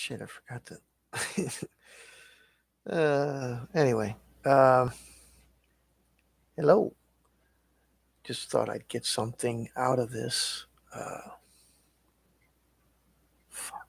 Shit, I forgot that. Anyway, um, hello. Just thought I'd get something out of this. Fuck.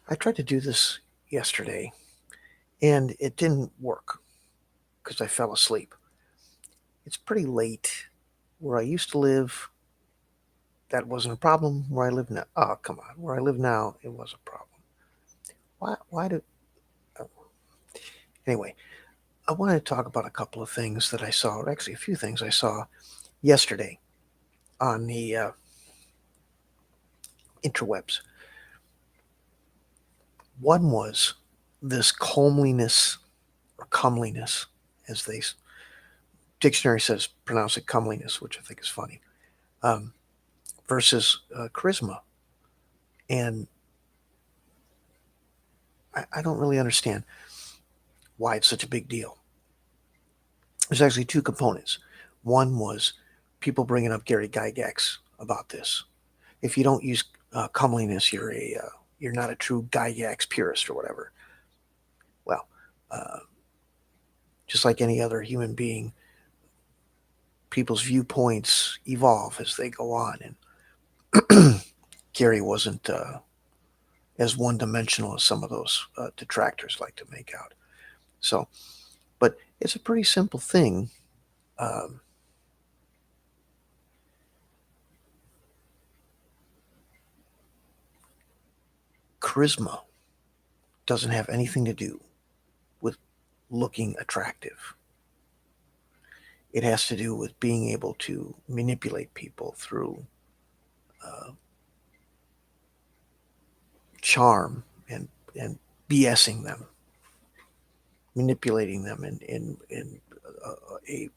I tried to do this yesterday, and it didn't work because I fell asleep. It's pretty late. Where I used to live, that wasn't a problem. Where I live now, oh come on. Where I live now, it was a problem. Why? Why do? Oh. Anyway, I wanted to talk about a couple of things that I saw. Or actually, a few things I saw yesterday on the interwebs. One was this comeliness or comeliness, as the dictionary says, pronounce it comeliness, which I think is funny, um, versus charisma. And I don't really understand why it's such a big deal. There's actually two components. One was people bringing up Gary Gygax about this. If you don't use comeliness, you're not a true Gygax purist or whatever. Well, uh, just like any other human being, people's viewpoints evolve as they go on, and Gary wasn't as one-dimensional as some of those detractors like to make out. So, but it's a pretty simple thing. Um, Charisma doesn't have anything to do with looking attractive. It has to do with being able to manipulate people through uh, charm and BSing them, manipulating them in a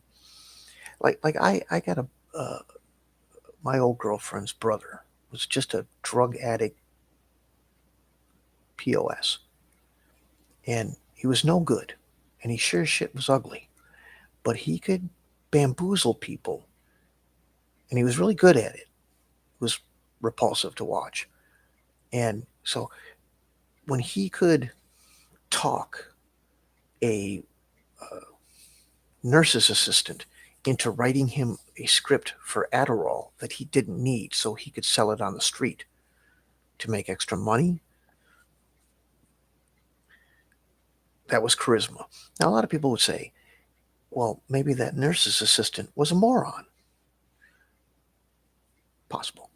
like I got a my old girlfriend's brother was just a drug addict POS, and he was no good, and he sure as shit was ugly, but he could bamboozle people, and he was really good at it. It was repulsive to watch, and so when he could talk a uh, nurse's assistant into writing him a script for Adderall that he didn't need so he could sell it on the street to make extra money, that was charisma. Now, a lot of people would say, well, maybe that nurse's assistant was a moron. Possible.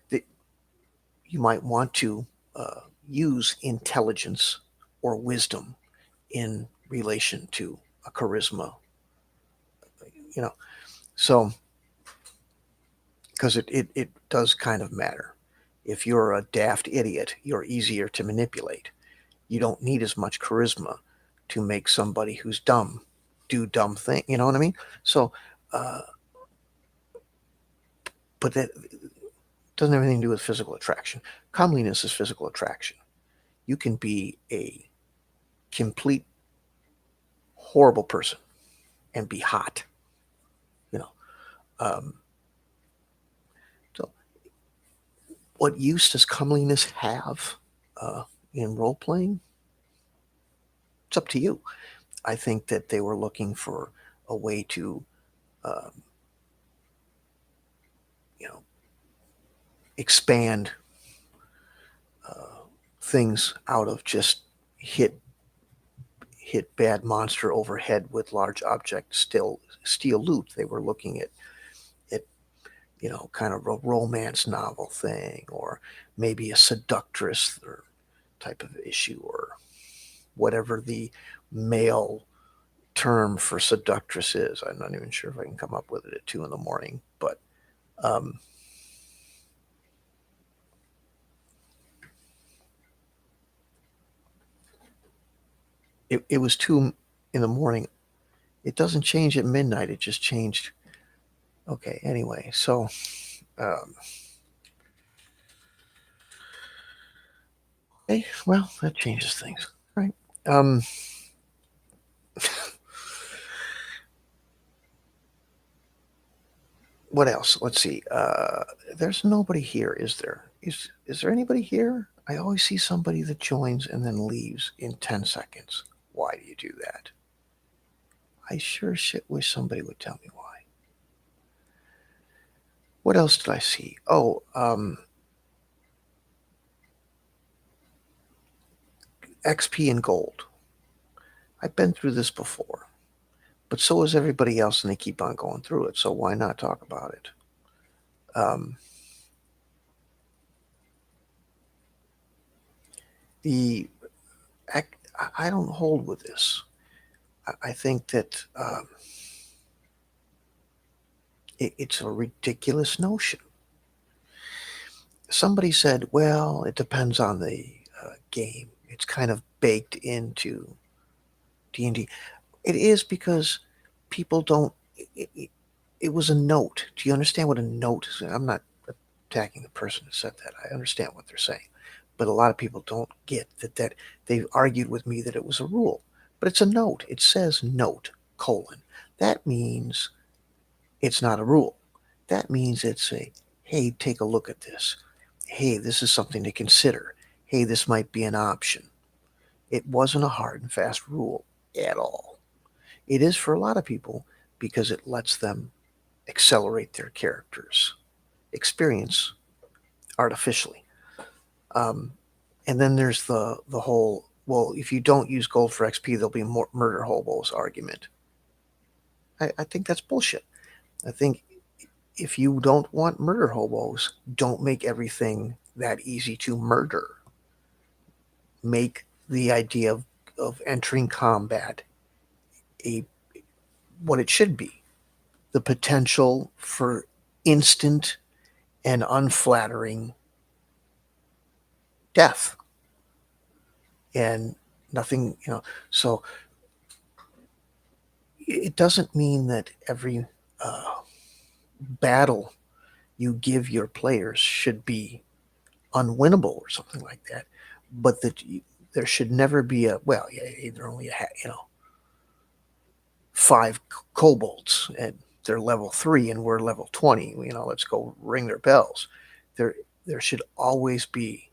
That you might want to uh, use intelligence or wisdom in relation to a charisma, you know. So, because it does kind of matter. If you're a daft idiot, you're easier to manipulate. You don't need as much charisma to make somebody who's dumb do dumb thing. You know what I mean? So, uh, but that doesn't have anything to do with physical attraction. Comeliness is physical attraction. You can be a complete horrible person and be hot. You know. Um, so, what use does comeliness have uh, in role playing? It's up to you. I think that they were looking for a way to, um, you know, expand uh, things out of just hit hit bad monster overhead with large object still steal loot. They were looking at kind of a romance novel thing, or maybe a seductress or type of issue, or whatever the male term for seductress is. I'm not even sure if I can come up with it at 2 in the morning, but um, it was 2 in the morning. It doesn't change at midnight. It just changed. Okay. Anyway, so um, okay. Well, that changes things, right? Um, What else? Let's see. There's nobody here, is there? Is there anybody here? I always see somebody that joins and then leaves in 10 seconds. Why do you do that? I sure shit wish somebody would tell me why. What else did I see? Oh, XP and gold. I've been through this before, but so is everybody else, and they keep on going through it. So why not talk about it? Um, the I don't hold with this. I think that it's a ridiculous notion. Somebody said, "Well, it depends on the game. It's kind of baked into D&D." It is because people don't. It was a note. Do you understand what a note is? I'm not attacking the person who said that. I understand what they're saying, but a lot of people don't get that they've argued with me that it was a rule, but it's a note. It says note colon. That means it's not a rule. That means it's a, hey, take a look at this. Hey, this is something to consider. Hey, this might be an option. It wasn't a hard and fast rule at all. It is for a lot of people because it lets them accelerate their characters' experience artificially. Um, and then there's the whole, well, if you don't use gold for XP, there'll be more murder hobos argument. I think that's bullshit. I think if you don't want murder hobos, don't make everything that easy to murder. Make the idea of entering combat a what it should be, the potential for instant and unflattering death and nothing, so it doesn't mean that every uh, battle you give your players should be unwinnable or something like that, but that there should never be a, well, yeah, they're only five kobolds and they're level 3 and we're level 20, let's go ring their bells. There should always be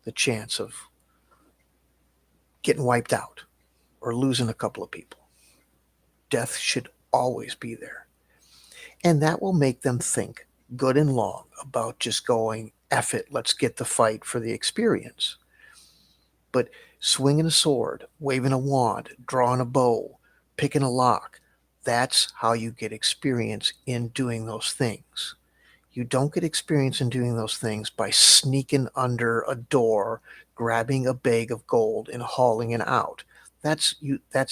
the chance of getting wiped out or losing a couple of people. Death should always be there. And that will make them think good and long about just going, F it, let's get the fight for the experience. But swinging a sword, waving a wand, drawing a bow, picking a lock, that's how you get experience in doing those things. You don't get experience in doing those things by sneaking under a door, grabbing a bag of gold, and hauling it out. That's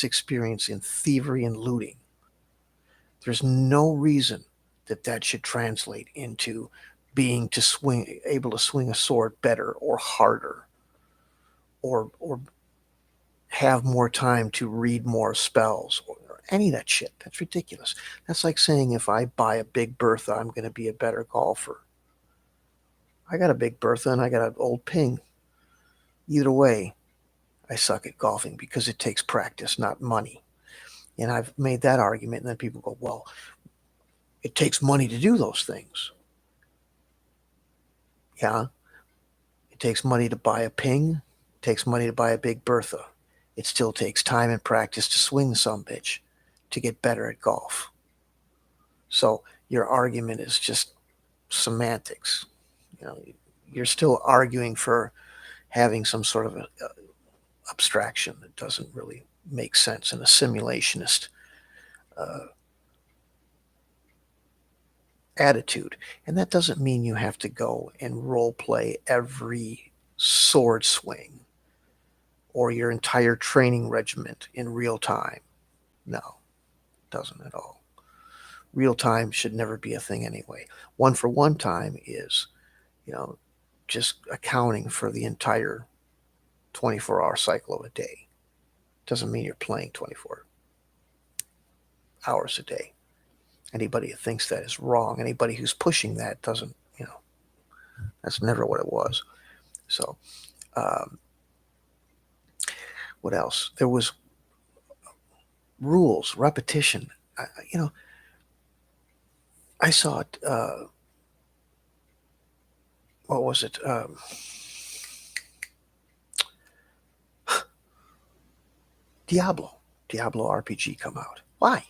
experience in thievery and looting. There's no reason that should translate into being able to swing a sword better or harder, or have more time to read more spells, or any of that shit. That's ridiculous. That's like saying if I buy a Big Bertha, I'm going to be a better golfer. I got a Big Bertha and I got an old ping. Either way, I suck at golfing because it takes practice, not money. And I've made that argument, and then people go, well, it takes money to do those things. Yeah, it takes money to buy a ping, it takes money to buy a Big Bertha. It still takes time and practice to swing some bitch to get better at golf. So your argument is just semantics. You know, you're still arguing for having some sort of abstraction that doesn't really make sense in a simulationist uh, attitude. And that doesn't mean you have to go and role play every sword swing or your entire training regiment in real time. No, it doesn't at all. Real time should never be a thing anyway. One for one time is, you know, just accounting for the entire 24-hour cycle of a day. Doesn't mean you're playing 24 hours a day. Anybody who thinks that is wrong. Anybody who's pushing that doesn't, that's never what it was. So, um, what else? There was rules, repetition. You know, I saw it. What was it? Diablo. Diablo RPG come out. Why?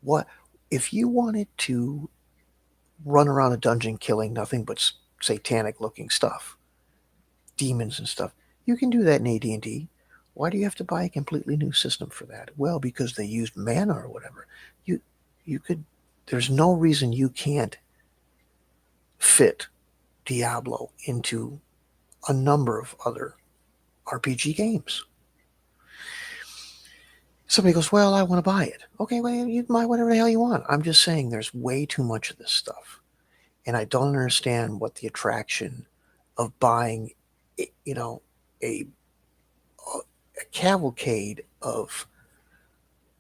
What if you wanted to run around a dungeon killing nothing but satanic looking stuff, demons and stuff? You can do that in AD&D. Why do you have to buy a completely new system for that? Well, because they used mana or whatever. You you could. There's no reason you can't fit Diablo into a number of other RPG games. Somebody goes, well, I want to buy it. Okay, well, you can buy whatever the hell you want. I'm just saying there's way too much of this stuff. And I don't understand what the attraction of buying, you know, a, a cavalcade of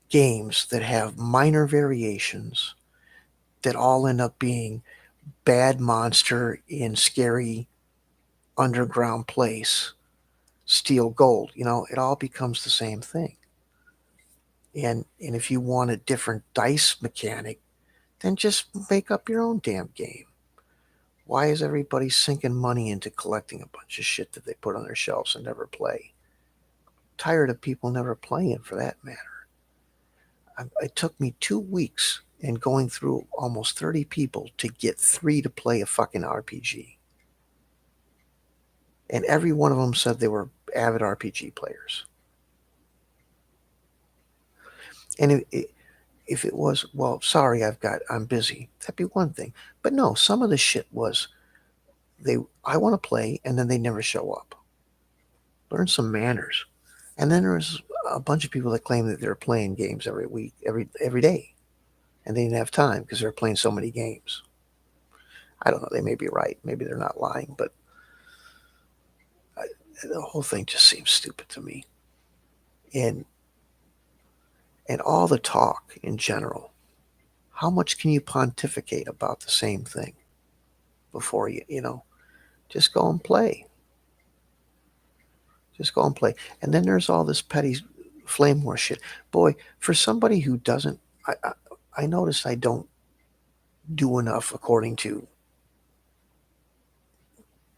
games that have minor variations that all end up being bad monster in scary underground place, steal gold. It all becomes the same thing. And if you want a different dice mechanic, then just make up your own damn game. Why is everybody sinking money into collecting a bunch of shit that they put on their shelves and never play? Tired of people never playing, for that matter. It took me 2 weeks and going through almost 30 people to get 3 to play a fucking RPG. And every one of them said they were avid RPG players. And if it was, well, sorry, I'm busy, that'd be one thing. But no, some of the shit was I want to play, and then they never show up. Learn some manners. And then there was a bunch of people that claimed that they were playing games every week, every day, and they didn't have time because they were playing so many games. I don't know. They may be right. Maybe they're not lying, but I, the whole thing just seems stupid to me. And all the talk in general. How much can you pontificate about the same thing before just go and play? Just go and play. And then there's all this petty flame war shit. Boy, for somebody who doesn't, I noticed I don't do enough according to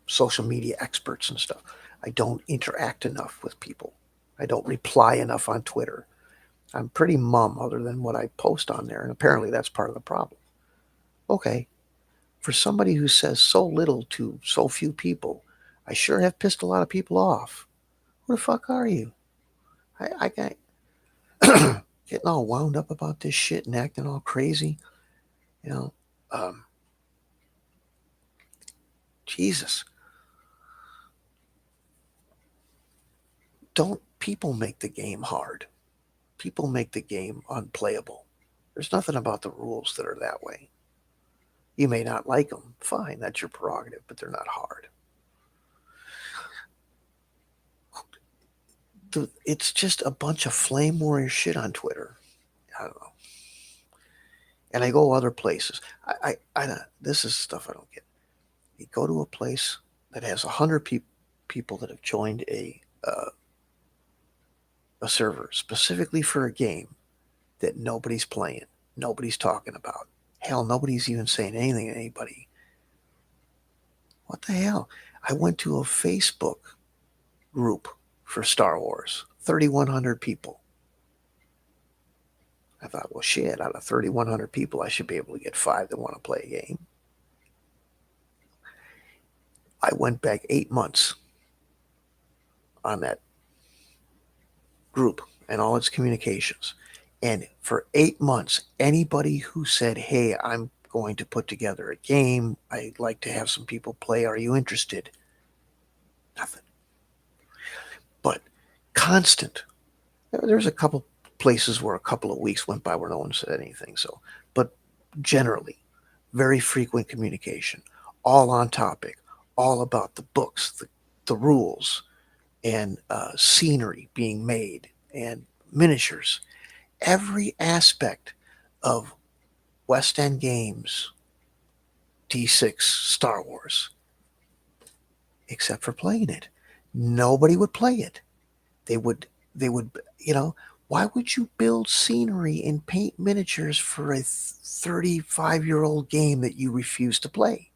social media experts and stuff. I don't interact enough with people. I don't reply enough on Twitter. I'm pretty mum other than what I post on there, and apparently that's part of the problem. Okay, for somebody who says so little to so few people, I sure have pissed a lot of people off. Who the fuck are you? I got getting all wound up about this shit and acting all crazy. You know, um, Jesus. Don't people make the game hard? People make the game unplayable. There's nothing about the rules that are that way. You may not like them. Fine, that's your prerogative, but they're not hard. It's just a bunch of flame warrior shit on Twitter. I don't know. And I go other places. I this is stuff I don't get. You go to a place that has 100 people that have joined a server specifically for a game that nobody's playing, nobody's talking about. Hell, nobody's even saying anything to anybody. What the hell? I went to a Facebook group for Star Wars, 3,100 people. I thought, well, shit, out of 3,100 people, I should be able to get 5 that want to play a game. I went back 8 months on that group and all its communications. And for 8 months, anybody who said, hey, I'm going to put together a game, I'd like to have some people play, are you interested? Nothing. But constant. There's a couple places where a couple of weeks went by where no one said anything. So, but generally, very frequent communication, all on topic, all about the books, the rules, and scenery being made, and miniatures. Every aspect of West End Games, D6, Star Wars, except for playing it. Nobody would play it. They would, you know, Why would you build scenery and paint miniatures for a 35-year-old game that you refuse to play?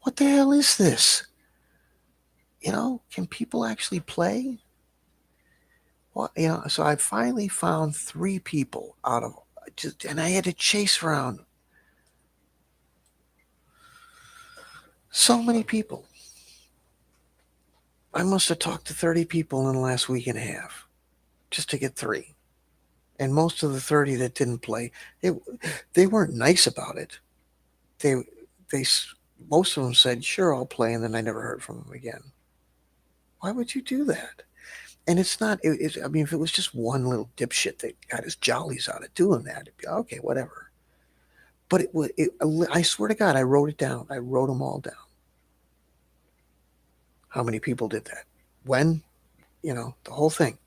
What the hell is this? Can people actually play? Well, so I finally found three people out of just, and I had to chase around so many people. I must have talked to 30 people in the last week and a half just to get three. And most of the 30 that didn't play, they weren't nice about it. They, they, most of them said, "Sure, I'll play," and then I never heard from them again. Why would you do that? And it's not. I mean, if it was just one little dipshit that got his jollies out of doing that, it'd be okay, whatever. But it would. I swear to God, I wrote it down. I wrote them all down. How many people did that? When? The whole thing.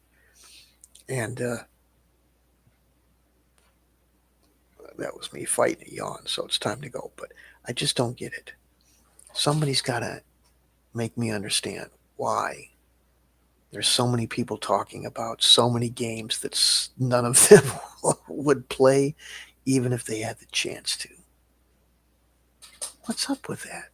And that was me fighting a yawn. So it's time to go. But I just don't get it. Somebody's got to make me understand why there's so many people talking about so many games that none of them would play, even if they had the chance to. What's up with that?